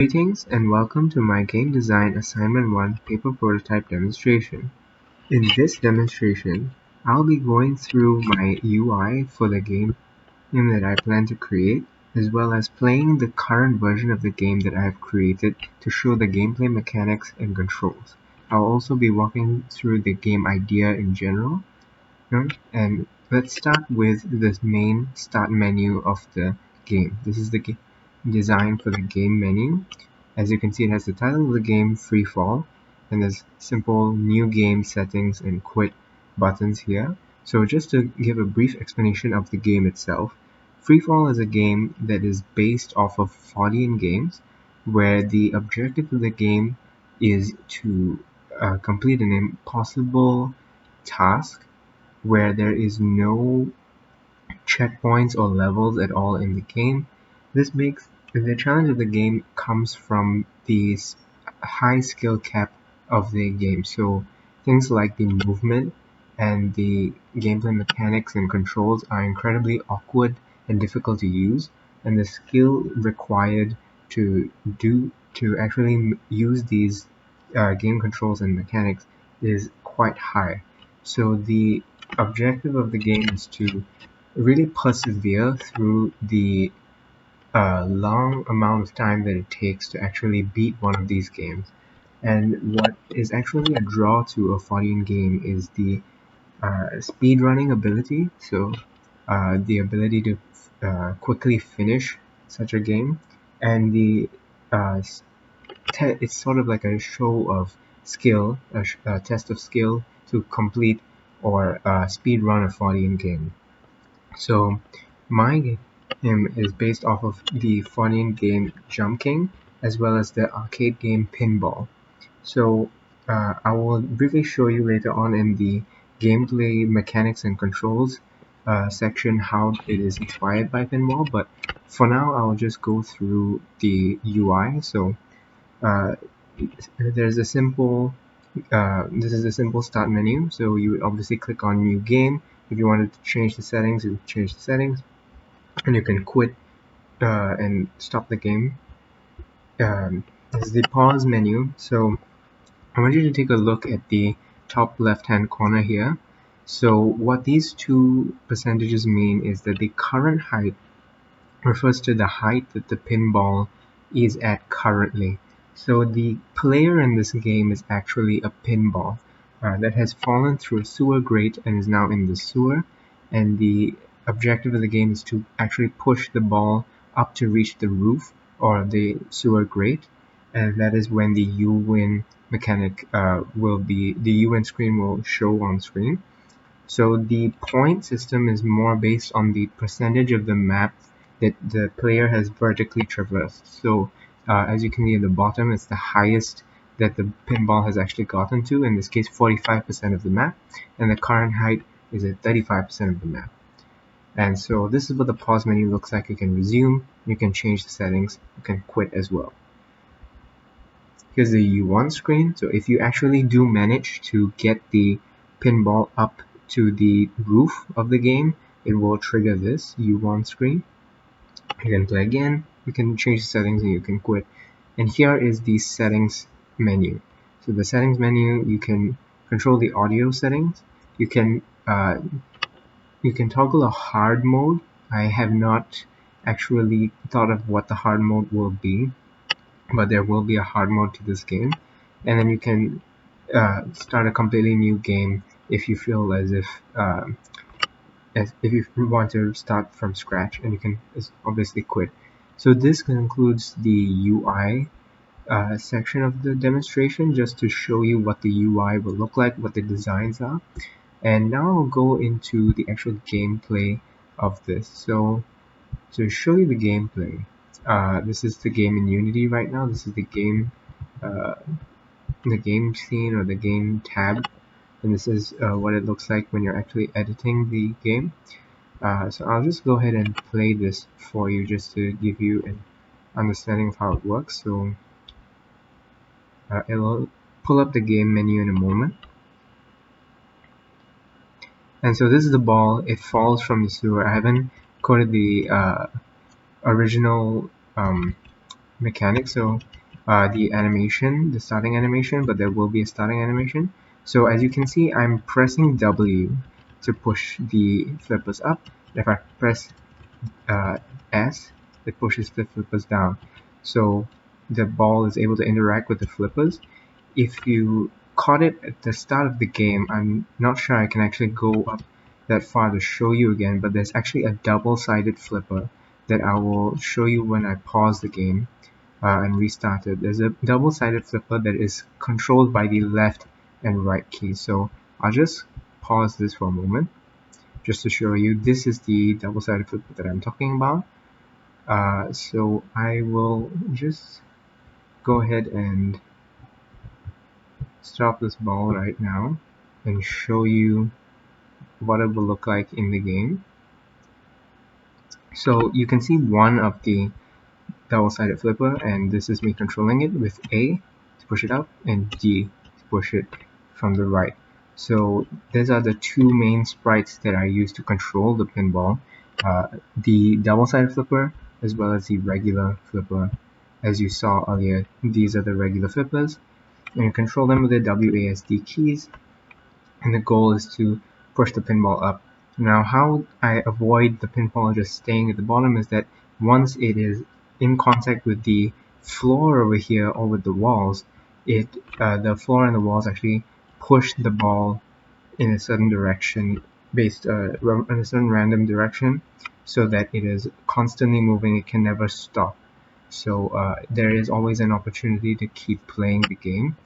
Greetings and welcome to my Game Design Assignment 1 paper prototype demonstration. In this demonstration, I'll be going through my UI for the game that I plan to create, as well as playing the current version of the game that I have created to show the gameplay mechanics and controls. I'll also be walking through the game idea in general. And let's start with the main start menu of the game. This is the design for the game menu. As you can see, it has the title of the game, Free Fall, and there's simple new game settings and quit buttons here. So just to give a brief explanation of the game itself, Free Fall is a game that is based off of Freudian games, where the objective of the game is to complete an impossible task where there is no checkpoints or levels at all in the game. This makes the challenge of the game comes from the high skill cap of the game. So things like the movement and the gameplay mechanics and controls are incredibly awkward and difficult to use, and the skill required to actually use these game controls and mechanics is quite high. So the objective of the game is to really persevere through the long amount of time that it takes to actually beat one of these games. And what is actually a draw to a Freudian game is the speedrunning ability. So the ability to quickly finish such a game, and the it's sort of like a show of skill, a test of skill to complete or speed run a Freudian game. So my game is based off of the Freudian game Jump King, as well as the arcade game Pinball. So I will briefly show you later on in the gameplay mechanics and controls section how it is inspired by Pinball, but for now I'll just go through the UI. So there's a simple this is a simple start menu. So you would obviously click on new game. If you wanted to change the settings, you would change the settings, and you can quit and stop the game. This is the pause menu. So I want you to take a look at the top left hand corner here. So what these two percentages mean is that the current height refers to the height that the pinball is at currently. So the player in this game is actually a pinball that has fallen through a sewer grate and is now in the sewer, and the objective of the game is to actually push the ball up to reach the roof or the sewer grate, and that is when the U-win mechanic the U-win screen will show on screen. So the point system is more based on the percentage of the map that the player has vertically traversed. So as you can see at the bottom, it's the highest that the pinball has actually gotten to, in this case 45% of the map, and the current height is at 35% of the map. And so this is what the pause menu looks like. You can resume, you can change the settings, you can quit as well. Here's the U1 screen. So if you actually do manage to get the pinball up to the roof of the game, it will trigger this U1 screen. You can play again, you can change the settings, and you can quit. And here is the settings menu. So the settings menu, you can control the audio settings. You can toggle a hard mode. I have not actually thought of what the hard mode will be, but there will be a hard mode to this game. And then you can start a completely new game if you feel as if you want to start from scratch, and you can obviously quit. So this concludes the UI section of the demonstration, just to show you what the UI will look like, what the designs are. And now I'll go into the actual gameplay of this. So to show you the gameplay, this is the game in Unity right now. This is the game scene or the game tab, and this is what it looks like when you're actually editing the game. So I'll just go ahead and play this for you, just to give you an understanding of how it works. So it'll pull up the game menu in a moment. And so this is the ball. It falls from the sewer. I haven't coded the original mechanics. So the animation, the starting animation, but there will be a starting animation. So as you can see, I'm pressing W to push the flippers up. If I press uh, S, it pushes the flippers down. So the ball is able to interact with the flippers. If you caught it at the start of the game, I'm not sure I can actually go up that far to show you again, but there's actually a double-sided flipper that I will show you when I pause the game and restart it. There's a double-sided flipper that is controlled by the left and right keys. So I'll just pause this for a moment just to show you. This is the double-sided flipper that I'm talking about. So I will just go ahead and stop this ball right now and show you what it will look like in the game. So you can see one of the double-sided flipper, and this is me controlling it with A to push it up and D to push it from the right. So these are the two main sprites that I use to control the pinball, the double-sided flipper as well as the regular flipper. As you saw earlier, these are the regular flippers, and you control them with the WASD keys, and the goal is to push the pinball up. Now, how I avoid the pinball just staying at the bottom is that once it is in contact with the floor over here or with the walls, the floor and the walls actually push the ball in a certain direction in a certain random direction, so that it is constantly moving. It can never stop. So there is always an opportunity to keep playing the game.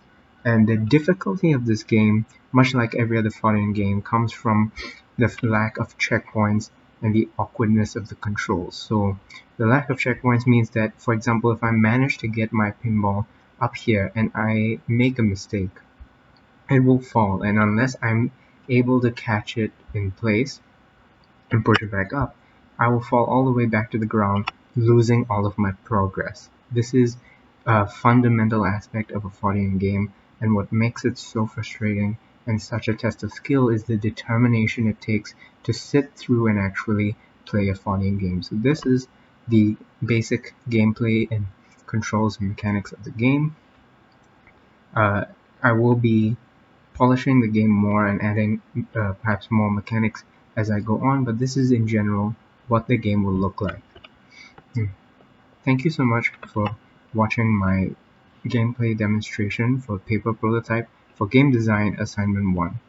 And the difficulty of this game, much like every other fighting game, comes from the lack of checkpoints and the awkwardness of the controls. So the lack of checkpoints means that, for example, if I manage to get my pinball up here and I make a mistake, it will fall, and unless I'm able to catch it in place and push it back up, I will fall all the way back to the ground, losing all of my progress. This is a fundamental aspect of a fighting game, and what makes it so frustrating and such a test of skill is the determination it takes to sit through and actually play a fighting game. So this is the basic gameplay and controls and mechanics of the game. I will be polishing the game more and adding perhaps more mechanics as I go on, but this is in general what the game will look like. Thank you so much for watching my gameplay demonstration for Paper Prototype for Game Design Assignment 1.